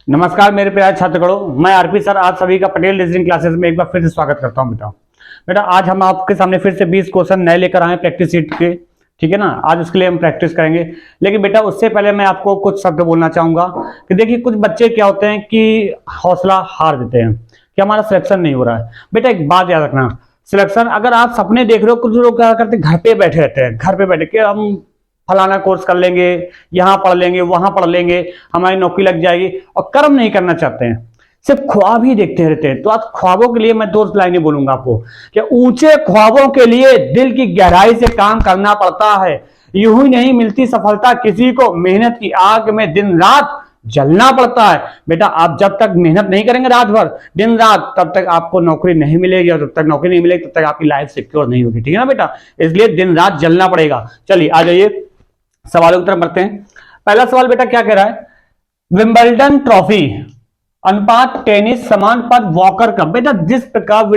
नमस्कार मेरे प्यारे छात्रगणों, मैं आरपी सर आप सभी का पटेल रीजनिंग क्लासेस में एक बार फिर से स्वागत करता हूं। बेटा आज हम आपके सामने फिर से 20 क्वेश्चन नए लेकर आए प्रैक्टिस शीट के। ठीक है ना, आज उसके लिए हम प्रैक्टिस करेंगे। लेकिन बेटा उससे पहले मैं आपको कुछ शब्द बोलना चाहूंगा कि देखिए कुछ बच्चे क्या होते हैं कि हौसला हार देते हैं कि हमारा सिलेक्शन नहीं हो रहा है। बेटा एक बात याद रखना, सिलेक्शन अगर आप सपने देख रहे हो, कुछ लोग क्या करते हैं घर पे बैठे रहते हैं, घर पे बैठे कि हम फलाना कोर्स कर लेंगे, यहां पढ़ लेंगे, वहां पढ़ लेंगे, हमारी नौकरी लग जाएगी, और कर्म नहीं करना चाहते हैं, सिर्फ ख्वाब ही देखते रहते हैं। तो आज ख्वाबों के लिए मैं दो लाइनें बोलूंगा आपको कि ऊंचे ख्वाबों के लिए दिल की गहराई से काम करना पड़ता है। यूं ही नहीं मिलती सफलता किसी को, मेहनत की आग में दिन रात जलना पड़ता है। बेटा आप जब तक मेहनत नहीं करेंगे रात भर दिन रात, तब तक आपको नौकरी नहीं मिलेगी, और जब तक नौकरी नहीं मिलेगी तब तक आपकी लाइफ सिक्योर नहीं होगी। ठीक है ना बेटा, इसलिए दिन रात जलना पड़ेगा। चलिए आ जाइए सवालों की तरफ बढ़ते हैं। पहला सवाल बेटा क्या कह रहा है, विंबलडन ट्रॉफी अनुपात टेनिस समानुपात वॉकर कप। बेटा जिस प्रकार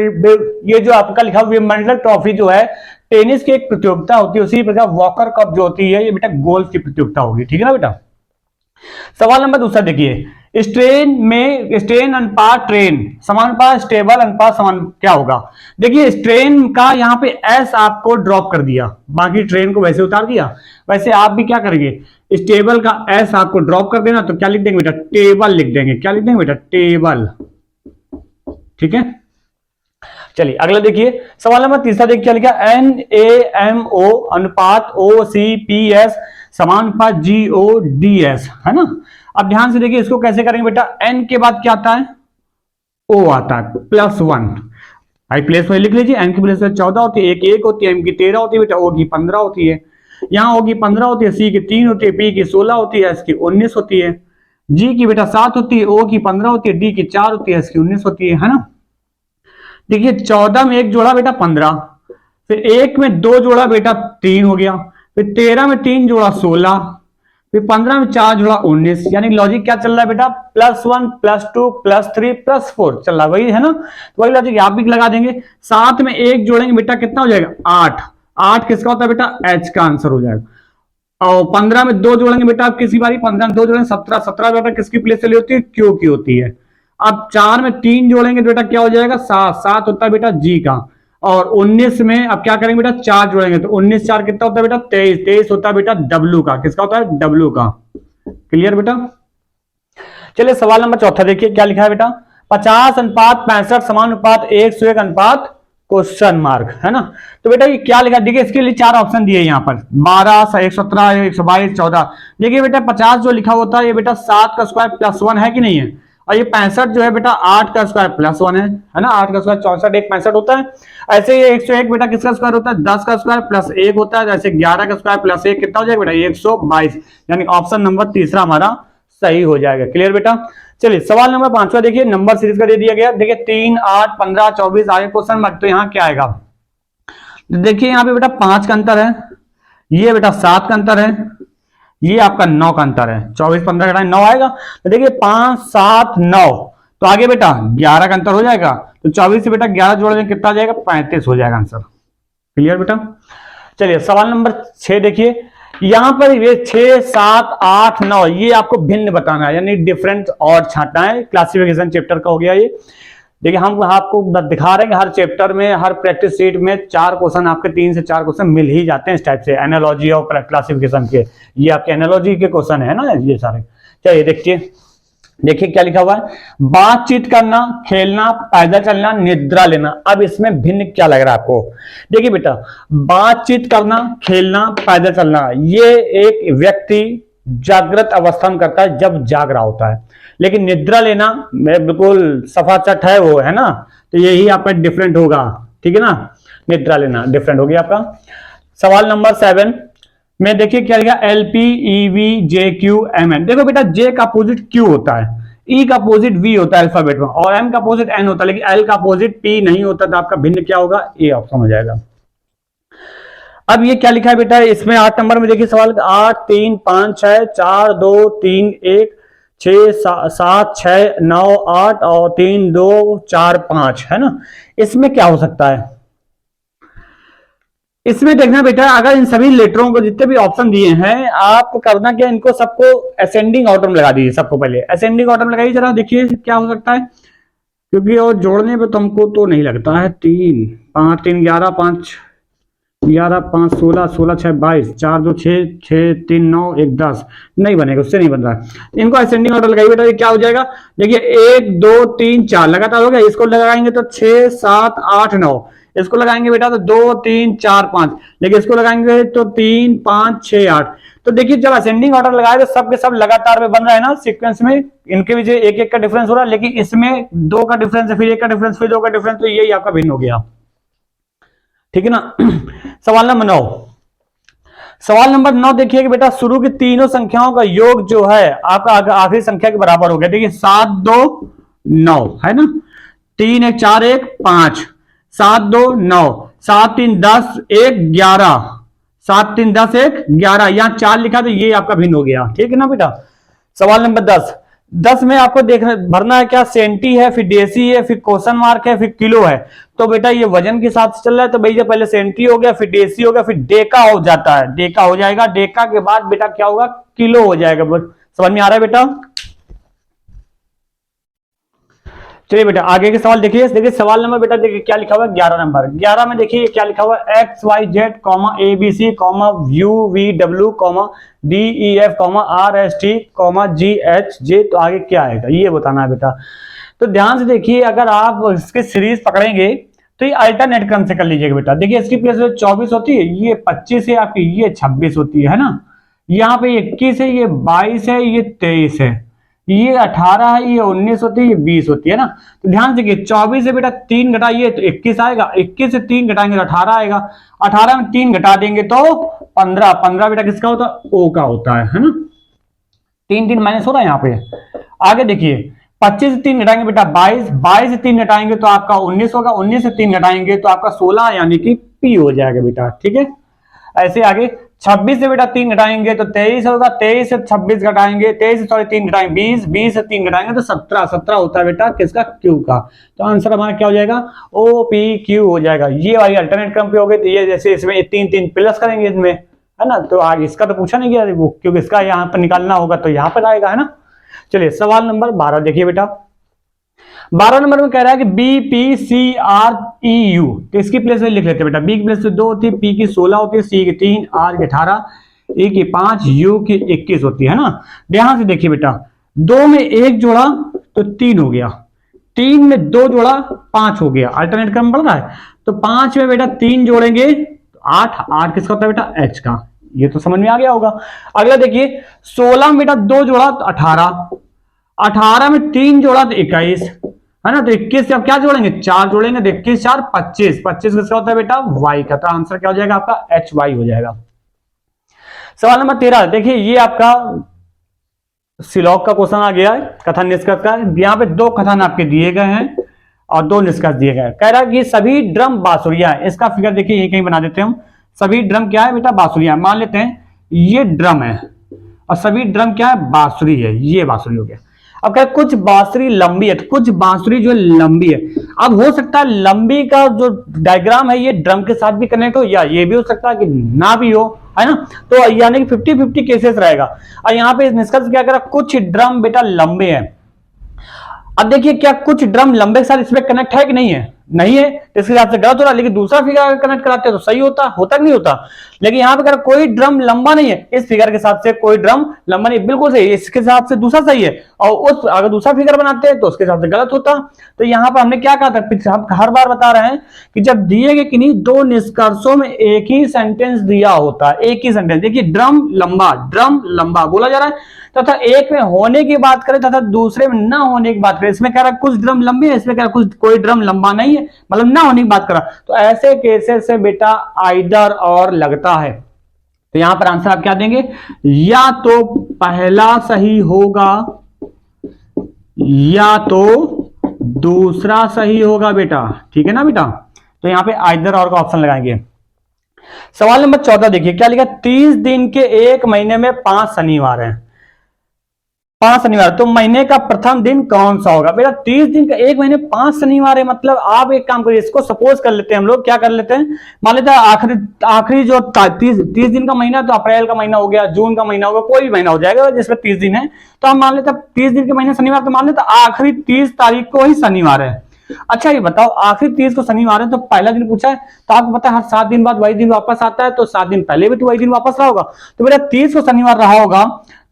ये जो आपका लिखा विंबलडन ट्रॉफी जो है टेनिस की एक प्रतियोगिता होती है, उसी प्रकार वॉकर कप जो होती है ये बेटा गोल्फ की प्रतियोगिता होगी। ठीक है ना बेटा। सवाल नंबर दूसरा देखिए, स्ट्रेन अनुपात ट्रेन समानुपात स्टेबल अनुपात समान क्या होगा। देखिए स्ट्रेन का यहाँ पे एस आपको ड्रॉप कर दिया, बाकी ट्रेन को वैसे उतार दिया। वैसे आप भी क्या करेंगे, स्टेबल का एस आपको ड्रॉप कर देना, तो क्या लिख देंगे बेटा, टेबल लिख देंगे। क्या लिख देंगे बेटा, टेबल। ठीक है, चलिए अगला देखिए सवाल नंबर तीसरा देखिए क्या लिखा, NaMO अनुपात OCPS समानुपात GODS है ना। अब ध्यान से देखिए इसको कैसे करेंगे बेटा, N के बाद क्या आता है, O आता है +1। भाई प्लेस में लिख लीजिए, N की प्लेस में 14 होती है, एक होती है, M की 13 होती है बेटा, O की 15 होती है, यहाँ O की 15 होती है, C की 3 होती है, P की 16 होती है, S की 19 होती है, G की बेटा 7 होती है, O की 15 होती है, D की 4 होती है, S की 19 होती है ना। देखिए 14 में एक जोड़ा बेटा 15, फिर एक में दो जोड़ा बेटा 3 हो गया, फिर 13 में 3 जोड़ा 16, फिर 15 में 4 जोड़ा 19। यानी लॉजिक क्या चल रहा है बेटा, +1 +2 +3 +4 चल रहा है, वही है ना। तो वही लॉजिक आप भी लगा देंगे। 7 में एक जोड़ेंगे बेटा कितना हो जाएगा, 8। 8 किसका होता है बेटा, H का आंसर हो जाएगा। और 15 में दो जोड़ेंगे बेटा आप किसी बारी, 15 में दो जोड़ेंगे 17। 17 बेटा किसकी प्लेस चली होती है, Q की होती है। अब 4 में 3 जोड़ेंगे तो बेटा क्या हो जाएगा, 7। 7 होता है बेटा G का। और 19 में अब क्या करेंगे बेटा, 4 जोड़ेंगे तो 19 4 कितना होता है बेटा, 23। 23 होता है बेटा W का, किसका होता है, W का। क्लियर बेटा। चलिए सवाल नंबर चौथा देखिए क्या लिखा है बेटा, 50 अनुपात 65 समानुपात 101 अनुपात क्वेश्चन मार्क है ना। तो बेटा ये क्या लिखा, देखिए इसके लिए 4 ऑप्शन दिए यहाँ पर, 12 117 122 14। देखिए बेटा 50 जो लिखा होता है ये बेटा 7 का स्क्वायर +1 है कि नहीं है, और ये 65 जो है बेटा 8 का स्क्वायर +1 है ना। 8 का स्क्वायर 64, 1 65 होता है। ऐसे ये 101 बेटा किसका स्क्वायर होता है, 10 का स्क्वायर +1 होता है। जैसे 11 का स्क्वायर +1 कितना हो जाएगा बेटा, 122। यानी ऑप्शन नंबर तीसरा हमारा सही हो जाएगा। क्लियर बेटा। चलिए सवाल नंबर 5वां देखिए, नंबर सीरीज का दे दिया गया। देखिए 3 8 15 24 आगे क्वेश्चन मार्क, तो यहाँ क्या आएगा, देखिए यहाँ पे बेटा 5 का अंतर है, ये बेटा 7 का अंतर है, ये आपका 9 का अंतर है। 24 15 घटाएं 9 आएगा। तो देखिए 5 7 9, तो आगे बेटा 11 का अंतर हो जाएगा, तो 24 से बेटा 11 जोड़ दें कितना आ जाएगा, 35 हो जाएगा आंसर। क्लियर बेटा। चलिए सवाल नंबर 6 देखिए, यहां पर ये 6 7 8 9 ये आपको भिन्न बताना है, यानी डिफरेंट और छांटना है। क्लासिफिकेशन चैप्टर का हो गया ये। देखिए हम आपको दिखा रहे हैं हर चैप्टर में, हर प्रैक्टिस शीट में 4 क्वेश्चन आपके 3 से 4 क्वेश्चन मिल ही जाते हैं इस टाइप से, एनालॉजी और क्लासिफिकेशन के। ये आपके एनालॉजी के क्वेश्चन है ना ये सारे। चलिए देखिए क्या लिखा हुआ है, बातचीत करना, खेलना, पैदल चलना, निद्रा लेना। अब इसमें भिन्न क्या लग रहा है आपको, देखिए बेटा बातचीत करना, खेलना, पैदल चलना, ये एक व्यक्ति जागृत अवस्था में करता है जब जाग रहा होता है। लेकिन निद्रा लेना बिल्कुल सफा चट है वो, है ना। तो यही आपका डिफरेंट होगा। ठीक है ना, निद्रा लेना डिफरेंट हो गया आपका। सवाल नंबर 7 में देखिए क्या लिखा, LPEVJQMN। देखो बेटा J का अपोजिट Q होता है, E का अपोजिट V होता है अल्फाबेट में, और M का अपोजिट N होता है, लेकिन L का अपोजिट P नहीं होता। तो आपका भिन्न क्या होगा, A ऑप्शन हो जाएगा। अब ये क्या लिखा है बेटा, इसमें 8 नंबर में देखिए सवाल 8 3 5 6 4 2 3 1 6 7 6 9 8 और 3 2 4 5 है ना। इसमें क्या हो सकता है, इसमें देखना बेटा, अगर इन सभी लेटरों को जितने भी ऑप्शन दिए हैं, आपको करना क्या, इनको सबको असेंडिंग ऑर्डर में लगा दीजिए। सबको पहले असेंडिंग ऑर्डर में लगाइए, जरा देखिए क्या हो सकता है, क्योंकि और जोड़ने पे तुमको तो नहीं लगता है। 3 5 3 11 5 11 5 16 16 6 22 4 2 6 6 3 9 1 10 नहीं बनेगा, उससे नहीं बन रहा है। इनको असेंडिंग ऑर्डर लगाइए बेटा, ये क्या हो जाएगा, देखिए 1 2 3 4 लगातार हो गया। इसको लगाएंगे तो 6 7 8 9, इसको लगाएंगे बेटा तो 2 3 4 5, लेकिन इसको लगाएंगे तो 3 5 6 8। तो देखिए जब असेंडिंग ऑर्डर लगाए तो सब के सब लगातार में बन रहा है ना, सीक्वेंस में। इनके बीच एक एक का डिफरेंस हो रहा है, लेकिन इसमें 2 का डिफरेंस है, फिर 1 का डिफरेंस, फिर 2 का डिफरेंस, तो यही आपका भिन्न हो गया। ठीक है ना। सवाल नंबर 9, सवाल नंबर 9 देखिए कि बेटा शुरू की तीनों संख्याओं का योग जो है आपका आखिरी संख्या के बराबर हो गया। देखिए 7 2 9 है ना, 3 1 4 1 5, 7 2 9, 7 3 10 1 11, 7 3 10 1 11, यहां 4 लिखा तो ये आपका भिन्न हो गया। ठीक है ना बेटा। सवाल नंबर 10, 10 में आपको देखना भरना है क्या, सेंटी है, फिर डेसी है, फिर क्वेश्चन मार्क है, फिर किलो है। तो बेटा ये वजन के साथ चल रहा है, तो भैया पहले सेंटी हो गया, फिर डेसी हो गया, फिर डेका हो जाता है, डेका हो जाएगा। डेका के बाद बेटा क्या होगा, किलो हो जाएगा। समझ में आ रहा है बेटा। चलिए बेटा आगे के सवाल देखिए। देखिए सवाल नंबर बेटा देखिए क्या लिखा हुआ है, 11 नंबर। 11 में देखिए क्या लिखा हुआ है, X Y Z comma A B C comma U V W comma D E F comma R S T comma G H J. तो आगे क्या आएगा ये बताना है बेटा। तो ध्यान से देखिए, अगर आप इसके सीरीज पकड़ेंगे तो ये अल्टरनेट क्रम से कर लीजिएगा बेटा। देखिए इसकी प्लेस 24 होती है, ये 25 है आपकी, ये 26 होती है ना। यहाँ पे 21 है, ये 22 है, ये 23 है, ये 18 है, ये 19 होती है, ये 20 होती है ना। तो ध्यान से देखिए 24 से बेटा 3 घटाइए तो 21 आएगा, 21 से 3 घटाएंगे तो 18 आएगा, 18 में 3 घटा देंगे तो 15, 15 बेटा किसका होता है, ओ का होता है ना। 3 3 माइनस हो रहा है यहाँ पे। आगे देखिए 25 से 3 घटाएंगे बेटा 22, 22 से 3 घटाएंगे तो आपका 19 होगा, 19 से 3 घटाएंगे तो आपका 16 यानी कि पी हो जाएगा बेटा। ठीक है। ऐसे आगे 26 से बेटा 3 घटाएंगे तो 23 होगा, 23 से 26 घटाएंगे, 23 से 3 घटाएंगे 20, 20 से 3 घटाएंगे तो 17, 17 होता है बेटा किसका, क्यू का। तो आंसर हमारा क्या हो जाएगा, ओ पी क्यू हो जाएगा। ये वाली अल्टरनेट क्रम पे हो गए, तो ये जैसे इसमें 3 3 प्लस करेंगे इसमें, है ना। तो आगे इसका तो पूछा नहीं गया वो, क्योंकि इसका यहाँ पर निकालना होगा तो यहाँ पर आएगा, है ना। चलिए सवाल नंबर 12 देखिए बेटा। 12 नंबर में कह रहा है कि B P C R E U, तो इसकी प्लेस में लिख लेते हैं बेटा। बी की प्लेस 2 होती है, पी की 16 होती है, सी की 3, आर की 18, ई की 5, यू की 21 होती है ना। ध्यान से देखिए बेटा, 2 में 1 जोड़ा तो 3 हो गया, 3 में 2 जोड़ा 5 हो गया, अल्टरनेट क्रम बढ़ रहा है। तो 5 में बेटा 3 जोड़ेंगे 8, 8 किसका होता है बेटा, एच का। ये तो समझ में आ गया होगा। अगला देखिए 16 में बेटा 2 जोड़ा तो 18, 18 में 3 जोड़ा तो 21, है ना। तो 21 से आप क्या जोड़ेंगे, 4 जोड़ेंगे, तो 21 4 25, 25 किसका होता है बेटा, वाई का। तो आंसर क्या हो जाएगा आपका, एच वाई हो जाएगा। सवाल नंबर 13 देखिए, ये आपका सिलॉग का क्वेश्चन आ गया है, कथन निष्कर्ष का। यहाँ पे 2 कथन आपके दिए गए हैं और 2 निष्कर्ष दिए गए। कह रहा है कि सभी ड्रम बांसुरियां, इसका फिगर देखिए यही कहीं बना देते हैं हम। सभी ड्रम क्या है बेटा, बांसुरियां। मान लेते हैं ये ड्रम है और सभी ड्रम क्या है, बांसुरी है। ये बांसुरी हो गया। अब क्या कुछ बांसुरी लंबी है, तो कुछ बांसुरी जो लंबी है। अब हो सकता है लंबी का जो डायग्राम है ये ड्रम के साथ भी कनेक्ट हो, या ये भी हो सकता है कि ना भी हो, है ना। तो यानी कि 50-50 केसेस रहेगा। और यहाँ पे निष्कर्ष क्या करा, कुछ ड्रम बेटा लंबे हैं। अब देखिए क्या कुछ ड्रम लंबे के साथ इसमें कनेक्ट है कि नहीं है, नहीं है, इसके हिसाब से गलत हो रहा है। लेकिन दूसरा फिगर अगर कनेक्ट कराते हैं तो सही होता कि नहीं होता। लेकिन यहाँ पे अगर कोई ड्रम लंबा नहीं है, इस फिगर के हिसाब से कोई ड्रम लंबा नहीं, बिल्कुल सही, इसके हिसाब से दूसरा सही है। और उस अगर दूसरा फिगर बनाते हैं तो उसके हिसाब से गलत होता। तो यहाँ पर हमने क्या कहा था, हम हर बार बता रहे हैं कि जब दिए गए किन्हीं 2 निष्कर्षों में एक ही सेंटेंस दिया होता है, एक ही सेंटेंस, देखिए ड्रम लंबा बोला जा रहा है, तथा एक में होने की बात करें तथा दूसरे में ना होने की बात करें। इसमें कह रहा है कुछ ड्रम लंबी है, इसमें कह रहा है कोई ड्रम लंबा नहीं है, मतलब ना होने की बात करा। तो ऐसे केसेस से बेटा आइदर और लगता है। तो यहां पर आंसर आप क्या देंगे, या तो पहला सही होगा या तो दूसरा सही होगा बेटा। ठीक है ना बेटा। तो यहां पे आइदर और का ऑप्शन लगाएंगे। सवाल नंबर 14 देखिए क्या लिखा, 30 दिन के एक महीने में 5 शनिवार हैं। 5 शनिवार। तो महीने का प्रथम दिन कौन सा होगा बेटा? 30 दिन का, एक महीने 5 शनिवार है। मतलब आप एक काम करिए, इसको सपोज कर लेते हैं हम लोग, क्या कर लेते हैं, मान लेते हैं आखिरी जो 30 दिन का महीना, तो अप्रैल का महीना हो गया, जून का महीना होगा, कोई भी महीना हो जाएगा जिसमें 30 दिन है, तो हम मान लेते हैं 30 दिन के महीने शनिवार, तो मान लेते हैं आखिरी 30 तारीख को ही शनिवार है। अच्छा ये बताओ, आखिरी 30 को शनिवार है तो पहला दिन पूछा है, तो आपको पता है हर 7 दिन बाद वही दिन वापस आता है, तो 7 दिन पहले भी तो वही दिन वापस रहा होगा। तो बेटा 30 को शनिवार रहा होगा,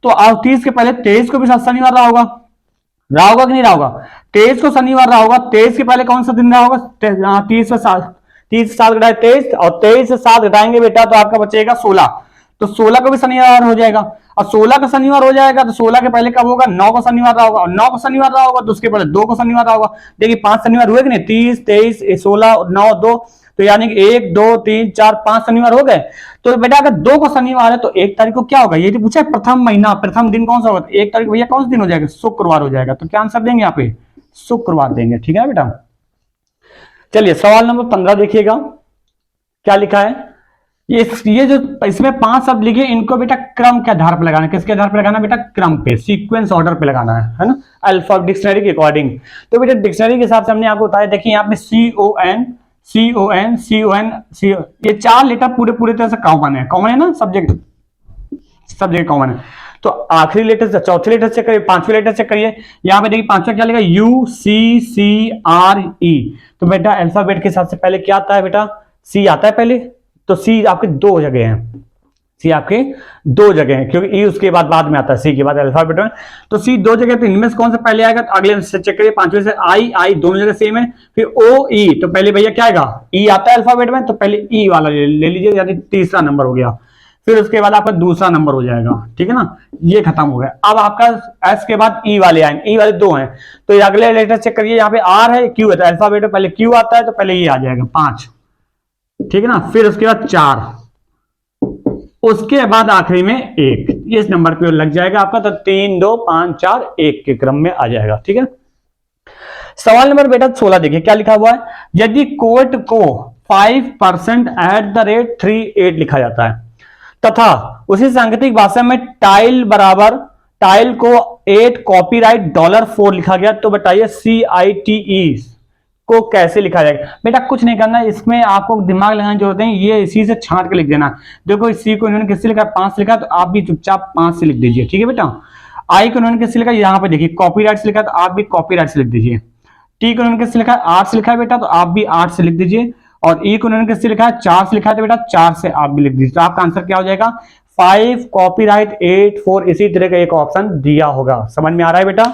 तो 30 के पहले 23 को भी शनिवार रहा होगा कि नहीं रहा होगा? 23 को शनिवार रहा होगा, 23 के पहले कौन सा दिन रहा होगा? 30 से 7 घटाए 23, और 23 से 7 घटाएंगे बेटा तो आपका बचेगा 16, तो 16 को भी शनिवार हो जाएगा। और 16 का शनिवार हो जाएगा तो 16 के पहले कब होगा? 9 को शनिवार रहा होगा, और 9 को शनिवार रहा होगा तो उसके पहले 2 को शनिवार रहा होगा। देखिए 5 शनिवार हुए कि नहीं? 30, 23, 16, 9, 2, तो यानी कि 1, 2, 3, 4, 5 शनिवार हो गए। तो बेटा अगर 2 को शनिवार है तो 1 तारीख को क्या होगा? ये तो पूछा है प्रथम महीना, प्रथम दिन कौन सा होगा? 1 तारीख भैया कौन सा दिन हो जाएगा? शुक्रवार हो जाएगा। तो क्या आंसर देंगे यहाँ पे? शुक्रवार देंगे। ठीक है बेटा, चलिए सवाल नंबर 15 देखिएगा क्या लिखा है। ये जो इसमें 5 शब्द लिखे, इनको बेटा क्रम के आधार पर लगाना। किसके आधार पर लगाना बेटा? क्रम पे, सीक्वेंस ऑर्डर पे लगाना है ना, अल्फा डिक्शनरी के अकॉर्डिंग। तो बेटा डिक्शनरी के हिसाब से हमने आपको बताया, देखिए यहाँ पे CON, ये 4 लेटर पूरे तरह से कॉमन है ना, सब्जेक्ट कॉमन है। तो आखिरी लेटर से, चौथे लेटर से करिए, 5वें लेटर से करिए। यहाँ पे देखिए 5वां क्या लिखा? UCCRE। तो बेटा अल्फाबेट के हिसाब से पहले क्या आता है बेटा? C आता है पहले, तो सी आपके 2 जगह हैं, सी आपके 2 जगह हैं, क्योंकि ई उसके बाद में आता है, सी के बाद अल्फाबेट में। तो सी 2 जगह, तो इनमें से कौन सा पहले आएगा? तो अगले से चेक करिए, 5वें से आई दोनों जगह सेम है। फिर O E, तो पहले भैया क्या आएगा? ई आता है अल्फाबेट में, तो पहले ई वाला ले लीजिए, यानी तीसरा नंबर हो गया। फिर उसके बाद आपका दूसरा नंबर हो जाएगा। ठीक है ना, ये खत्म हो गया। अब आपका एस के बाद ई वाले आएंगे, ई वाले 2 हैं, तो अगले लेटर चेक करिए, यहाँ पे आर है, क्यू है, तो अल्फाबेट में पहले क्यू आता है, तो पहले ये आ जाएगा 5। ठीक है ना, फिर उसके बाद 4, उसके बाद आखिरी में 1, इस नंबर पे लग जाएगा आपका। तो 3, 2, 5, 4, 1 के क्रम में आ जाएगा। ठीक है, सवाल नंबर बेटा 16 देखिए क्या लिखा हुआ है। यदि कोट को 5% @38 लिखा जाता है तथा उसी सांकेतिक भाषा में टाइल को 8 कॉपीराइट $4 लिखा गया, तो बताइए CITE को कैसे लिखा जाएगा? बेटा कुछ नहीं करना, इसमें आपको दिमाग लगाने की जरूरत नहीं, ये इसी से छांट के लिख देना। देखो सी को इन्होंने किससे लिखा? 5 से लिखा, तो आप भी चुपचाप 5 से लिख दीजिए। ठीक है बेटा, आई को इन्होंने किससे लिखा? यहाँ पे देखिए कॉपीराइट से लिखा, तो आप भी कॉपीराइट से लिख दीजिए। टी को इन्होंने किससे लिखा है? 8 से लिखा है बेटा, तो आप भी 8 से लिख दीजिए। और ई को इन्होंने किससे लिखा है? 4 से लिखा है, तो बेटा 4 से आप भी लिख दीजिए। तो आपका आंसर क्या हो जाएगा? 5 कॉपीराइट 8 4, इसी तरह का एक ऑप्शन दिया होगा। समझ में आ रहा है बेटा?